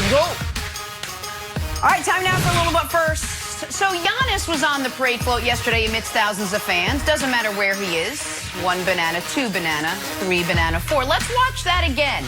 Let's go. All right, time now for a little but first. So Giannis was on the parade float yesterday amidst thousands of fans. Doesn't matter where he is. 1 banana, 2 banana, 3 banana, 4. Let's watch that again.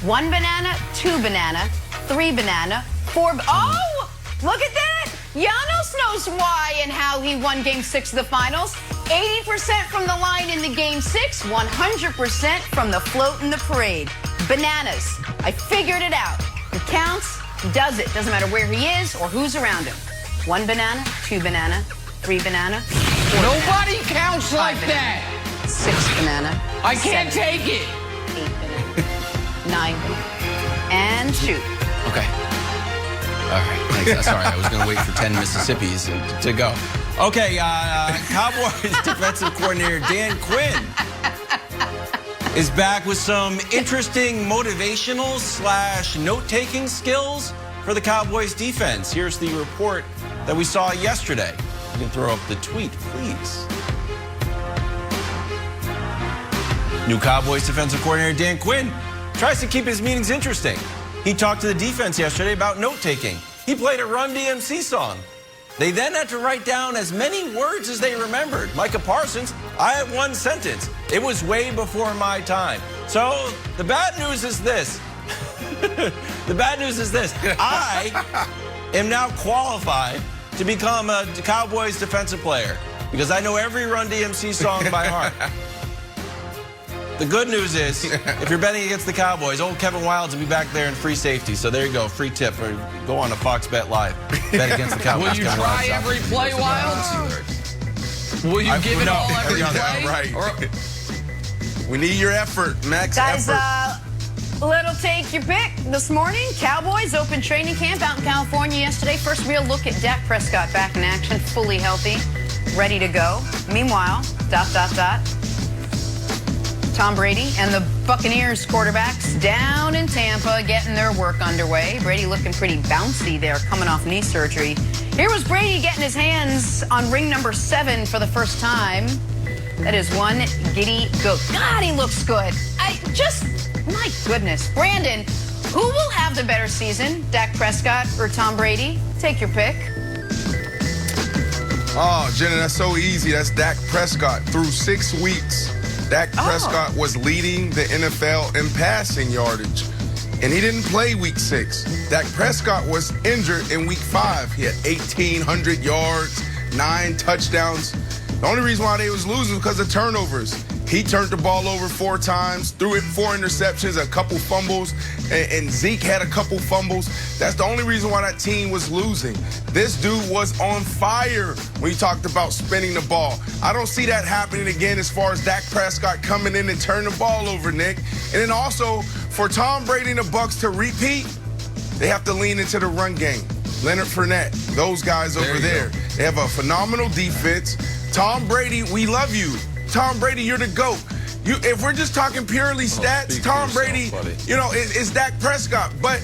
1 banana, 2 banana, 3 banana, 4. Oh, look at that. Giannis knows why and how he won Game 6 of the finals. 80% from the line in the Game 6, 100% from the float in the parade. Bananas. I figured it out. He counts, he does it. Doesn't matter where he is or who's around him. 1 banana, 2 banana, 3 banana, 4 Nobody banana, counts like 5 that. banana, 6 banana. I can't 7, take it. 8 banana, 9 banana, and shoot. Okay. All right. Thanks. Sorry, I was going to wait for 10 Mississippis to go. Okay. Cowboys defensive coordinator Dan Quinn is back with some interesting motivational / note-taking skills for the Cowboys defense. Here's the report that we saw yesterday. You can throw up the tweet, please. New Cowboys defensive coordinator Dan Quinn tries to keep his meetings interesting. He talked to the defense yesterday about note-taking. He played a Run DMC song. They then had to write down as many words as they remembered. Micah Parsons, I had 1 sentence. It was way before my time. So the bad news is this. The bad news is this. I am now qualified to become a Cowboys defensive player because I know every Run DMC song by heart. The good news is, if you're betting against the Cowboys, old Kevin Wildes will be back there in free safety. So there you go, free tip. Or go on to Fox Bet Live. Bet against the Cowboys. Will you try every play, Wildes? Will you give it all every play? Right. We need your effort, max Guys, effort. little take your pick this morning. Cowboys open training camp out in California yesterday. First real look at Dak Prescott back in action, fully healthy, ready to go. Meanwhile, ... Tom Brady and the Buccaneers quarterbacks down in Tampa getting their work underway. Brady looking pretty bouncy there, coming off knee surgery. Here was Brady getting his hands on ring number 7 for the first time. That is one giddy goat. God, he looks good. My goodness. Brandon, who will have the better season, Dak Prescott or Tom Brady? Take your pick. Oh, Jenna, that's so easy. That's Dak Prescott. Through 6 weeks, Dak Prescott was leading the NFL in passing yardage, and he didn't play week 6. Dak Prescott was injured in week 5. He had 1,800 yards, 9 touchdowns. The only reason why they was losing was because of turnovers. He turned the ball over 4 times, threw it 4 interceptions, a couple fumbles, and Zeke had a couple fumbles. That's the only reason why that team was losing. This dude was on fire when he talked about spinning the ball. I don't see that happening again as far as Dak Prescott coming in and turning the ball over, Nick. And then also, for Tom Brady and the Bucs to repeat, they have to lean into the run game. Leonard Fournette, those guys over there. They have a phenomenal defense. Tom Brady, we love you. Tom Brady, you're the GOAT. If we're just talking purely stats, Tom Brady, is Dak Prescott. But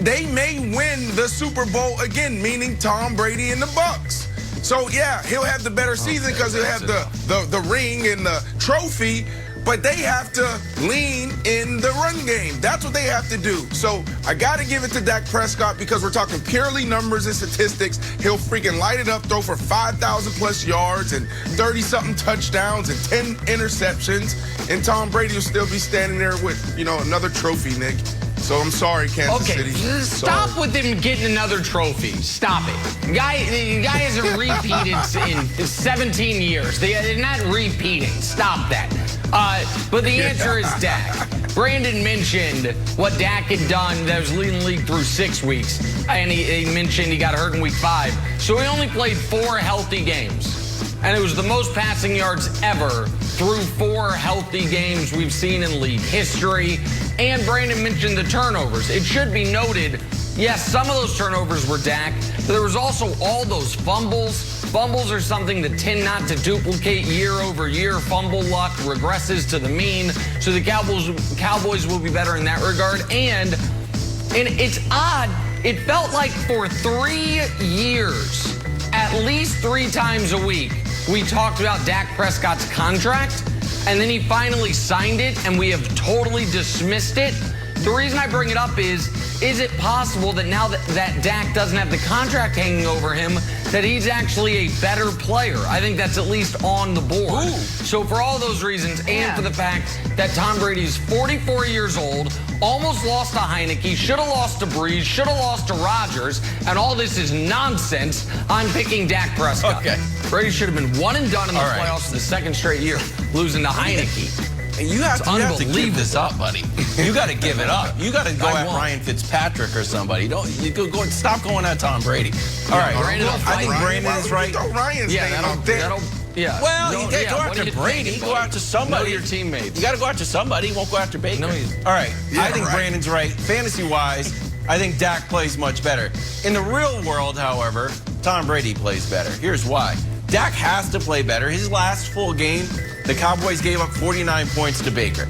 they may win the Super Bowl again, meaning Tom Brady and the Bucs. So, yeah, he'll have the better season because he'll have the ring and the trophy. But they have to lean in the run game. That's what they have to do. So I got to give it to Dak Prescott because we're talking purely numbers and statistics. He'll freaking light it up, throw for 5,000+ yards and 30-something touchdowns and 10 interceptions. And Tom Brady will still be standing there with, another trophy, Nick. So I'm sorry, Kansas City. Stop with him getting another trophy. Stop it. The guy hasn't repeated in 17 years. They're not repeating. Stop that. But the answer is Dak. Brandon mentioned what Dak had done that was leading the league through 6 weeks. And he mentioned he got hurt in week 5. So he only played 4 healthy games. And it was the most passing yards ever through 4 healthy games we've seen in league history. And Brandon mentioned the turnovers. It should be noted, yes, some of those turnovers were Dak, but there was also all those fumbles. Fumbles are something that tend not to duplicate year over year. Fumble luck regresses to the mean. So the Cowboys will be better in that regard. And it's odd. It felt like for 3 years, at least 3 times a week, we talked about Dak Prescott's contract, and then he finally signed it, and we have totally dismissed it. The reason I bring it up is is it possible that now that Dak doesn't have the contract hanging over him, that he's actually a better player? I think that's at least on the board. Ooh. So for all those reasons, and for the fact that Tom Brady's 44 years old, almost lost to Heineke, should have lost to Breeze, should have lost to Rodgers, and all this is nonsense, I'm picking Dak Prescott. Okay. Brady should have been one and done in the playoffs for the second straight year, losing to Heineke. You have to keep this up, buddy. You got to give it up. You got to go at Ryan Fitzpatrick or somebody. Stop going at Tom Brady. All right, I think Brandon is right. Throw Ryan's name out there. Well, you can't go after Brady. Go after somebody. Know your teammates. You got to go after somebody. You won't go after Baker. No, all right. I think Brandon's right. Fantasy-wise, I think Dak plays much better. In the real world, however, Tom Brady plays better. Here's why. Dak has to play better. His last full game, the Cowboys gave up 49 points to Baker.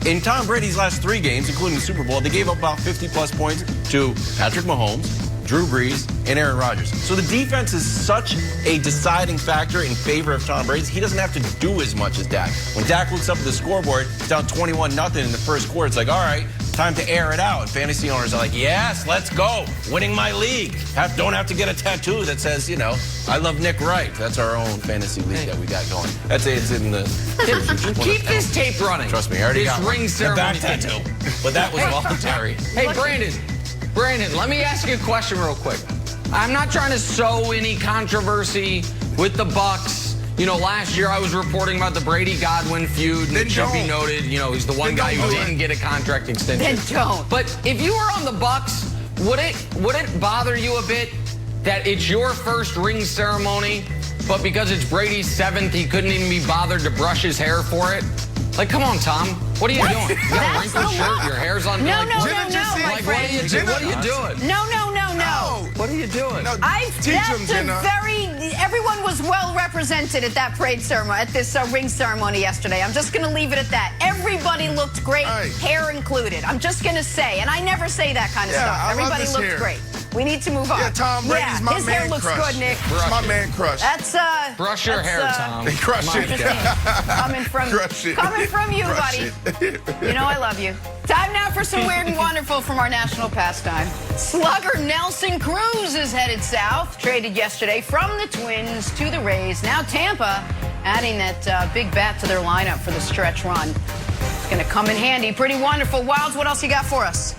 In Tom Brady's last 3 games, including the Super Bowl, they gave up about 50-plus points to Patrick Mahomes, Drew Brees, and Aaron Rodgers. So the defense is such a deciding factor in favor of Tom Brady. He doesn't have to do as much as Dak. When Dak looks up at the scoreboard, it's down 21-0 in the first quarter. It's like, all right, time to air it out. And fantasy owners are like, yes, let's go. Winning my league. Don't have to get a tattoo that says, you know, I love Nick Wright. That's our own fantasy league that we got going. That's it. It's in the... Keep this tape running. Trust me, I already got ring ceremony tattoo. But that was voluntary. Hey, Brandon, let me ask you a question real quick. I'm not trying to sow any controversy with the Bucks. You know, last year I was reporting about the Brady-Godwin feud. And should be noted, you know, he's the one guy who didn't get a contract extension. Then don't. But if you were on the Bucks, would it bother you a bit that it's your first ring ceremony, but because it's Brady's 7th, he couldn't even be bothered to brush his hair for it? Like, come on, Tom. What are you doing? You got a wrinkled shirt, your hair's on. No. Like, what are you doing? No. What are you doing? No, everyone was well represented at that parade ceremony, at this ring ceremony yesterday. I'm just going to leave it at that. Everybody looked great, hair included. I'm just going to say, and I never say that kind of stuff. Everybody looked great. We need to move on. Yeah, Tom Brady's my man crush. His hair looks good, Nick. It's my man crush. That's brush your hair, Tom. Crush it. Coming from you, buddy. You know I love you. Time now for some weird and wonderful from our national pastime. Slugger Nelson Cruz is headed south. Traded yesterday from the Twins to the Rays. Now Tampa adding that big bat to their lineup for the stretch run. It's going to come in handy. Pretty wonderful. Wilds, what else you got for us?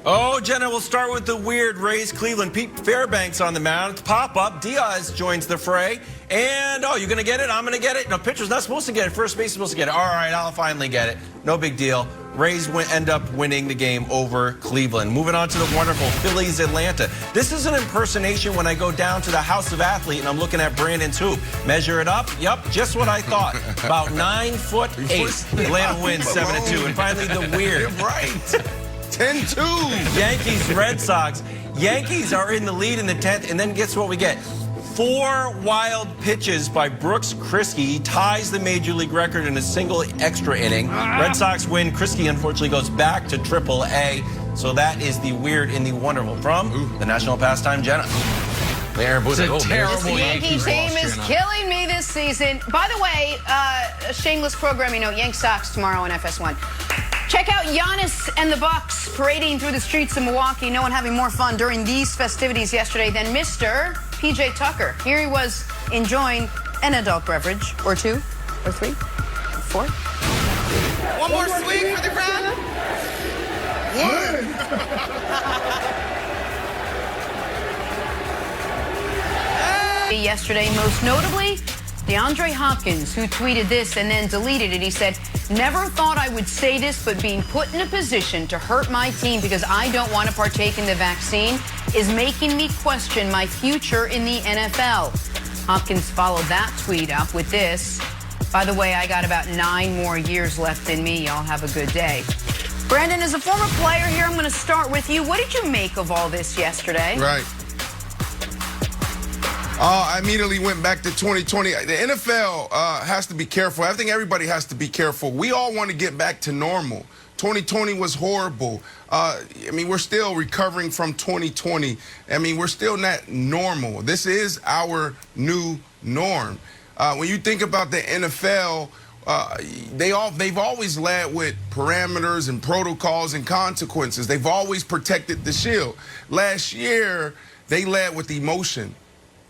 Oh, Jenna, we'll start with the weird Rays Cleveland. Pete Fairbanks on the mound. Pop-up. Diaz joins the fray. And, oh, you're going to get it? I'm going to get it? No, pitcher's not supposed to get it. First base is supposed to get it. All right, I'll finally get it. No big deal. Rays end up winning the game over Cleveland. Moving on to the wonderful Phillies Atlanta. This is an impersonation when I go down to the House of Athlete and I'm looking at Brandon's hoop. Measure it up. Yep, just what I thought. About 9'8". Atlanta wins 7-2. And finally, the weird. You're right. 10-2. Yankees, Red Sox. Yankees are in the lead in the 10th, and then guess what we get? 4 wild pitches by Brooks Kriske. He ties the Major League record in a single extra inning. Red Sox win. Kriske, unfortunately, goes back to Triple-A. So that is the weird and the wonderful from the national pastime, Jenna. It's a terrible Yankee team is killing me this season. By the way, a shameless programming note, Yank Sox tomorrow on FS1. Check out Giannis and the Bucks parading through the streets of Milwaukee. No one having more fun during these festivities yesterday than Mr. PJ Tucker. Here he was enjoying an adult beverage, or 2, or 3, or 4. One more swing for the crowd. Yesterday, most notably, DeAndre Hopkins, who tweeted this and then deleted it. He said, "Never thought I would say this, but being put in a position to hurt my team because I don't want to partake in the vaccine is making me question my future in the NFL." Hopkins followed that tweet up with this: "By the way, I got about 9 more years left in me. Y'all have a good day." Brandon, as a former player here, I'm going to start with you. What did you make of all this yesterday? Right. I immediately went back to 2020. The NFL has to be careful. I think everybody has to be careful. We all want to get back to normal. 2020 was horrible. I mean, we're still recovering from 2020. I mean, we're still not normal. This is our new norm. When you think about the NFL, they've always led with parameters and protocols and consequences. They've always protected the shield. Last year, they led with emotion.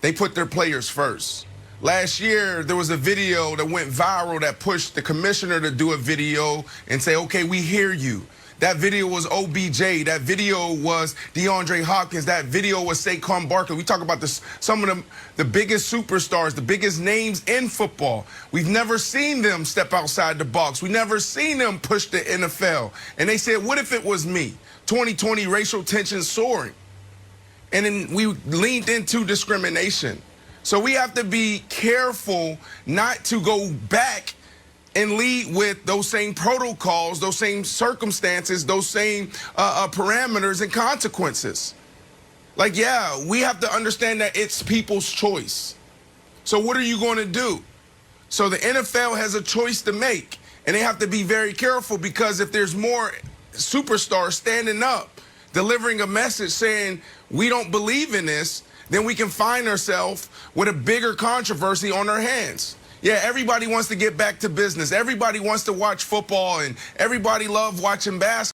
They put their players first. Last year, there was a video that went viral that pushed the commissioner to do a video and say, okay, we hear you. That video was OBJ. That video was DeAndre Hopkins. That video was Saquon Barkley. We talk about some of the biggest superstars, the biggest names in football. We've never seen them step outside the box. We've never seen them push the NFL. And they said, what if it was me? 2020 racial tension soaring. And then we leaned into discrimination. So we have to be careful not to go back and lead with those same protocols, those same circumstances, those same parameters and consequences. Like, yeah, we have to understand that it's people's choice. So what are you going to do? So the NFL has a choice to make, and they have to be very careful, because if there's more superstars standing up, delivering a message saying we don't believe in this, then we can find ourselves with a bigger controversy on our hands. Yeah, everybody wants to get back to business. Everybody wants to watch football, and everybody loves watching basketball.